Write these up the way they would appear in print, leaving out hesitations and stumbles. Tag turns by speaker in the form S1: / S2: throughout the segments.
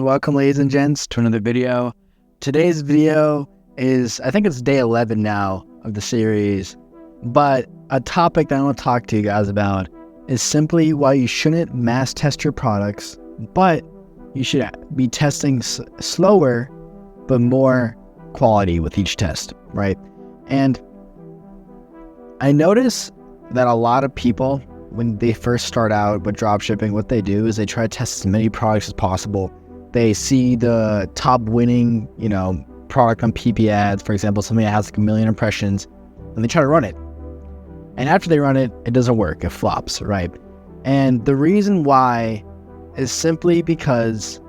S1: Welcome, ladies and gents, to another video. Today's video is, I think it's day 11 now of the series, but a topic that I want to talk to you guys about is simply why you shouldn't mass test your products, but you should be testing slower, but more quality with each test, right? And I notice that a lot of people, when they first start out with dropshipping, what they do is they try to test as many products as possible. They see the top winning, product on PP ads, for example, something that has like 1 million impressions, and they try to run it. And after they run it, it doesn't work, it flops, right? And the reason why is simply because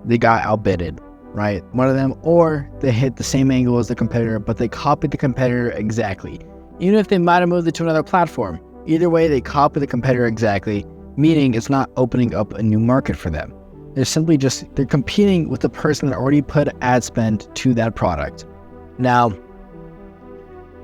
S1: they got outbidded, right? One of them, or they hit the same angle as the competitor, but they copied the competitor exactly. Even if they might have moved it to another platform, either way, they copy the competitor exactly, meaning it's not opening up a new market for them. They're competing with the person that already put ad spend to that product. Now,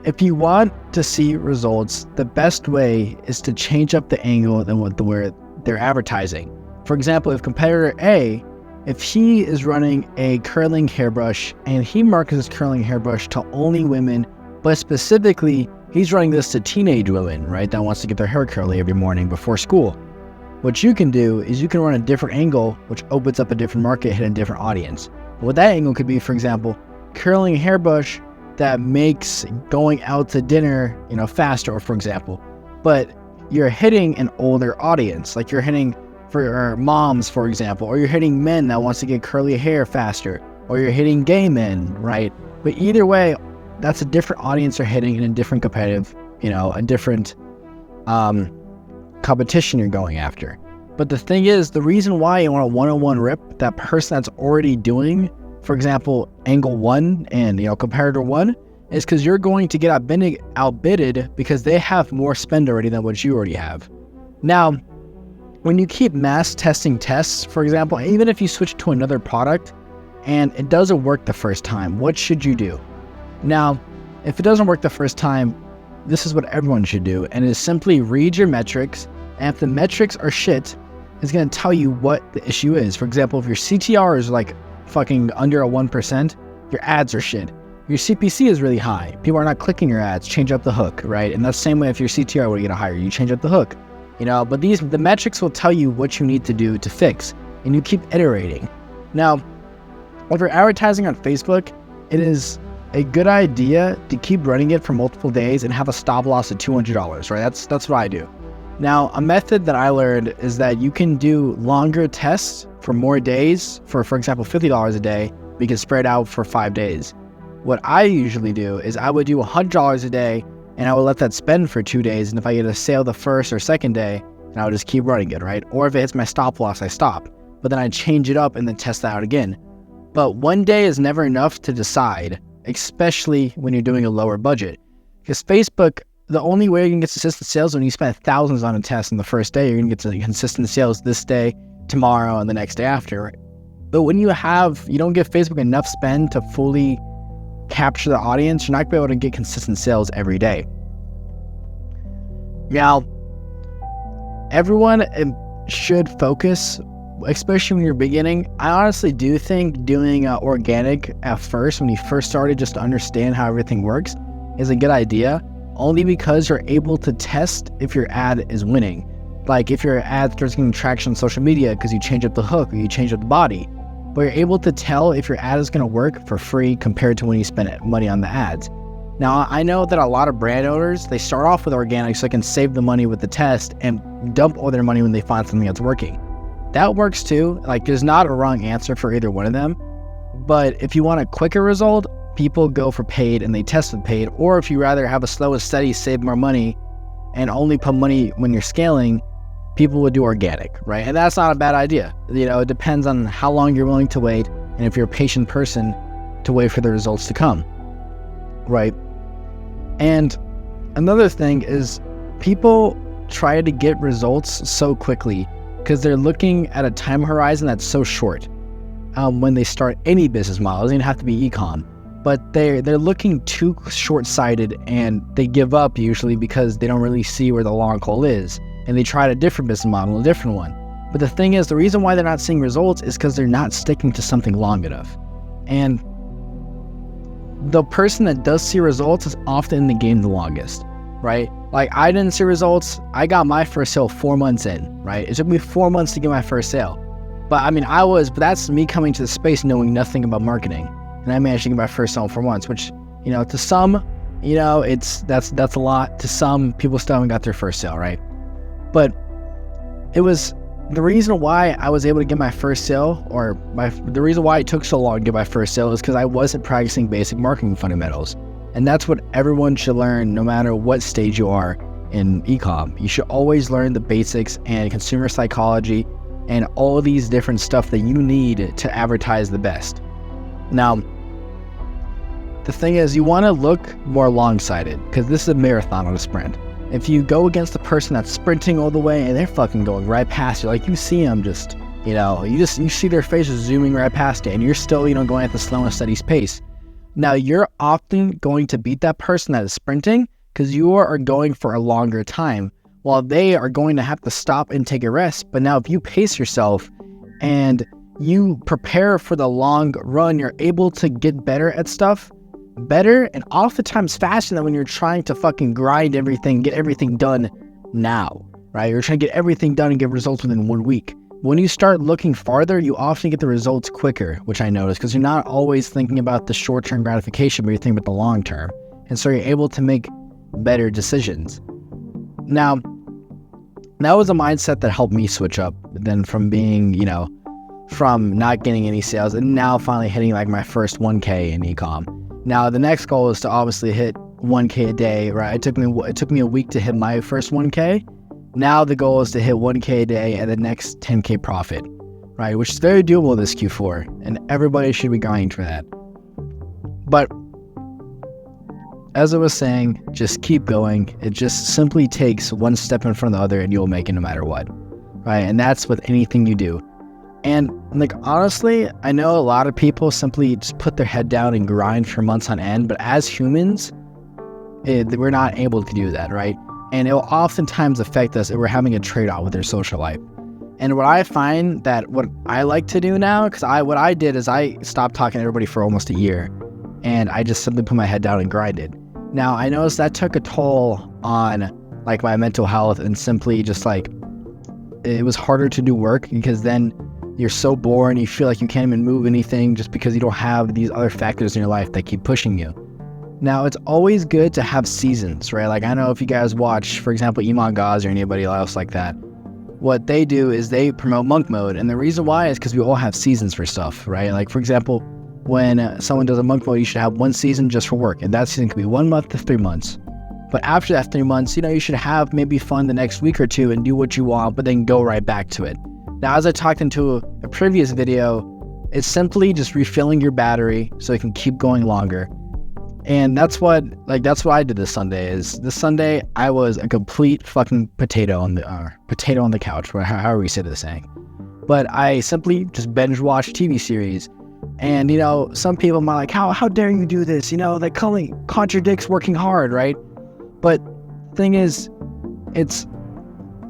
S1: if you want to see results, the best way is to change up the angle than where they're advertising. For example, if competitor A, if he is running a curling hairbrush and he markets his curling hairbrush to only women, but specifically he's running this to teenage women, right, that wants to get their hair curly every morning before school. What you can do is you can run a different angle, which opens up a different market, hit a different audience. What that angle could be, for example, curling a hairbrush that makes going out to dinner, faster, for example. But you're hitting an older audience, like you're hitting for moms, for example, or you're hitting men that wants to get curly hair faster, or you're hitting gay men, right? But either way, that's a different audience you're hitting in a different competitive, a different competition you're going after. But the thing is, the reason why you want a one-on-one rip that person that's already doing, for example, angle 1 and competitor 1, is because you're going to get outbidded because they have more spend already than what you already have. Now, when you keep mass testing tests, for example, even if you switch to another product and it doesn't work the first time, what should you do? Now, if it doesn't work the first time, this is what everyone should do, and it is simply read your metrics, and if the metrics are shit, it's going to tell you what the issue is. For example, if your CTR is like fucking under a 1%, your ads are shit. Your CPC is really high. People are not clicking your ads, change up the hook, right? And that's the same way if your CTR were to get higher, you change up the hook. But the metrics will tell you what you need to do to fix, and you keep iterating. Now, if you're advertising on Facebook, it is a good idea to keep running it for multiple days and have a stop loss of $200, right? That's what I do. Now, a method that I learned is that you can do longer tests for more days. For example, $50 a day, we can spread out for 5 days. What I usually do is I would do $100 a day, and I would let that spend for 2 days. And if I get a sale the first or second day, then I would just keep running it, right? Or if it hits my stop loss, I stop. But then I change it up and then test that out again. But 1 day is never enough to decide, especially when you're doing a lower budget. Because Facebook, the only way you can get consistent sales when you spend thousands on a test on the first day, you're going to get to consistent sales this day, tomorrow, and the next day after, right? But when you don't give Facebook enough spend to fully capture the audience, you're not going to be able to get consistent sales every day. Now, everyone should focus, especially when you're beginning. I honestly do think doing organic at first, when you first started, just to understand how everything works, is a good idea, only because you're able to test if your ad is winning. Like if your ad starts getting traction on social media because you change up the hook or you change up the body, but you're able to tell if your ad is going to work for free compared to when you spend money on the ads. Now, I know that a lot of brand owners, they start off with organic so they can save the money with the test and dump all their money when they find something that's working. That works too. Like, there's not a wrong answer for either one of them. But if you want a quicker result, people go for paid and they test with paid. Or if you rather have a slow and steady, save more money, and only put money when you're scaling, people would do organic, right? And that's not a bad idea. It depends on how long you're willing to wait, and if you're a patient person to wait for the results to come, right? And another thing is people try to get results so quickly because they're looking at a time horizon that's so short. When they start any business model, it doesn't even have to be e-com, but they're looking too short-sighted, and they give up usually because they don't really see where the long haul is, and they try a different business model, a different one. But the thing is, the reason why they're not seeing results is because they're not sticking to something long enough. And the person that does see results is often in the game the longest, right? Like, I didn't see results. I got my first sale 4 months in, right? It took me 4 months to get my first sale. But I mean, but that's me coming to the space knowing nothing about marketing. And I managed to get my first sale in 4 months, which, to some, that's a lot. To some, people still haven't got their first sale, right? But it was the reason why I was able to get my first sale, the reason why it took so long to get my first sale is because I wasn't practicing basic marketing fundamentals. And that's what everyone should learn no matter what stage you are in e-com. You should always learn the basics and consumer psychology and all these different stuff that you need to advertise the best. Now, the thing is, you want to look more long-sighted because this is a marathon, not a sprint. If you go against the person that's sprinting all the way and they're fucking going right past you, like you see them just, you see their faces zooming right past you and you're still, going at the slow and steady pace. Now, you're often going to beat that person that is sprinting because you are going for a longer time while they are going to have to stop and take a rest. But now if you pace yourself and you prepare for the long run, you're able to get better at stuff, better and oftentimes faster than when you're trying to fucking grind everything, get everything done now, right? You're trying to get everything done and get results within 1 week. When you start looking farther, you often get the results quicker, which I noticed because you're not always thinking about the short-term gratification, but you're thinking about the long-term. And so you're able to make better decisions. Now, that was a mindset that helped me switch up then from being, from not getting any sales and now finally hitting like my first 1K in e-com. Now, the next goal is to obviously hit 1K a day, right? It took me a week to hit my first 1K. Now the goal is to hit 1K a day and the next 10K profit, right? Which is very doable this Q4, and everybody should be grinding for that. But as I was saying, just keep going. It just simply takes one step in front of the other and you'll make it no matter what, right? And that's with anything you do. And like, honestly, I know a lot of people simply just put their head down and grind for months on end, but as humans, we're not able to do that, right? And it will oftentimes affect us if we're having a trade-off with our social life. And what I find that what I like to do now, because what I did is I stopped talking to everybody for almost a year, and I just simply put my head down and grinded. Now, I noticed that took a toll on like my mental health and simply just like, it was harder to do work because then you're so bored and you feel like you can't even move anything just because you don't have these other factors in your life that keep pushing you. Now, it's always good to have seasons, right? Like, I know if you guys watch, for example, Iman Gaz or anybody else like that, what they do is they promote monk mode. And the reason why is because we all have seasons for stuff, right? Like, for example, when someone does a monk mode, you should have one season just for work. And that season could be 1 month to 3 months. But after that 3 months, you should have maybe fun the next week or two and do what you want, but then go right back to it. Now, as I talked into a previous video, it's simply just refilling your battery so you can keep going longer. And that's what I did this Sunday. This Sunday, I was a complete fucking potato on the couch, however you say the saying. But I simply just binge watched TV series. And, some people might like, how dare you do this? That contradicts working hard, right? But thing is, it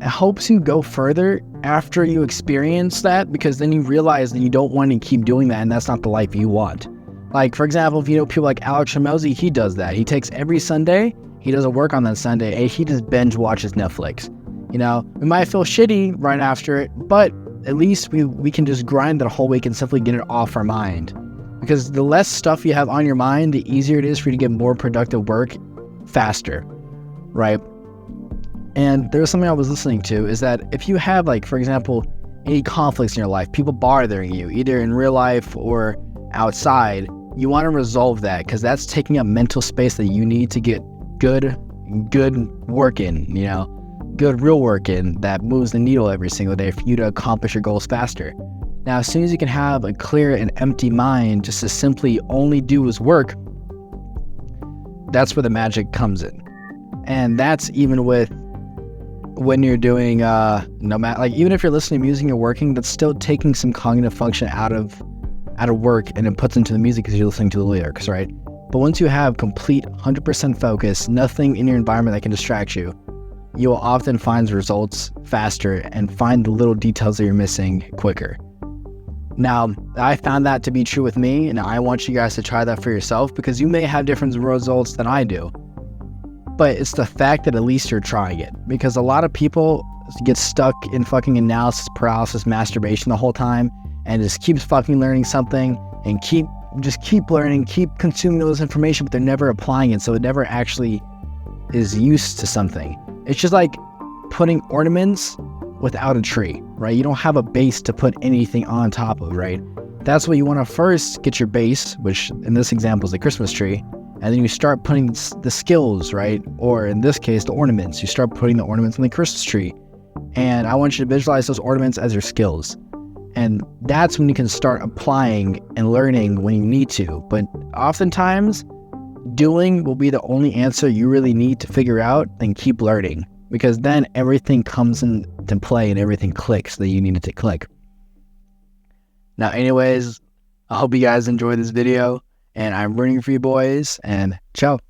S1: helps you go further after you experience that, because then you realize that you don't want to keep doing that, and that's not the life you want. Like, for example, if people like Alex Hormozi, he does that. He takes every Sunday, he doesn't work on that Sunday, and he just binge watches Netflix. We might feel shitty right after it, but at least we can just grind that whole week and simply get it off our mind. Because the less stuff you have on your mind, the easier it is for you to get more productive work faster, right? And there was something I was listening to, is that if you have, like, for example, any conflicts in your life, people bothering you, either in real life or outside, you want to resolve that, because that's taking up mental space that you need to get good work in, good real work in that moves the needle every single day for you to accomplish your goals faster. Now, as soon as you can have a clear and empty mind just to simply only do his work, that's where the magic comes in. And that's even with when you're doing, no matter, like, even if you're listening to music and you're working, that's still taking some cognitive function out of work and it puts into the music because you're listening to the lyrics, right? But once you have complete 100% focus, nothing in your environment that can distract you, you will often find results faster and find the little details that you're missing quicker. Now, I found that to be true with me, and I want you guys to try that for yourself because you may have different results than I do. But it's the fact that at least you're trying it, because a lot of people get stuck in fucking analysis paralysis masturbation the whole time and just keeps fucking learning something and keep learning, keep consuming all this information, but they're never applying it, so it never actually is used to something. It's just like putting ornaments without a tree, right? You don't have a base to put anything on top of, right? That's what you want to first get your base, which in this example is the Christmas tree, and then you start putting the skills, right? Or in this case, the ornaments. You start putting the ornaments on the Christmas tree, and I want you to visualize those ornaments as your skills. And that's when you can start applying and learning when you need to. But oftentimes, doing will be the only answer you really need to figure out, and keep learning, because then everything comes into play and everything clicks that you need it to click. Now, anyways, I hope you guys enjoyed this video, and I'm rooting for you boys, and ciao.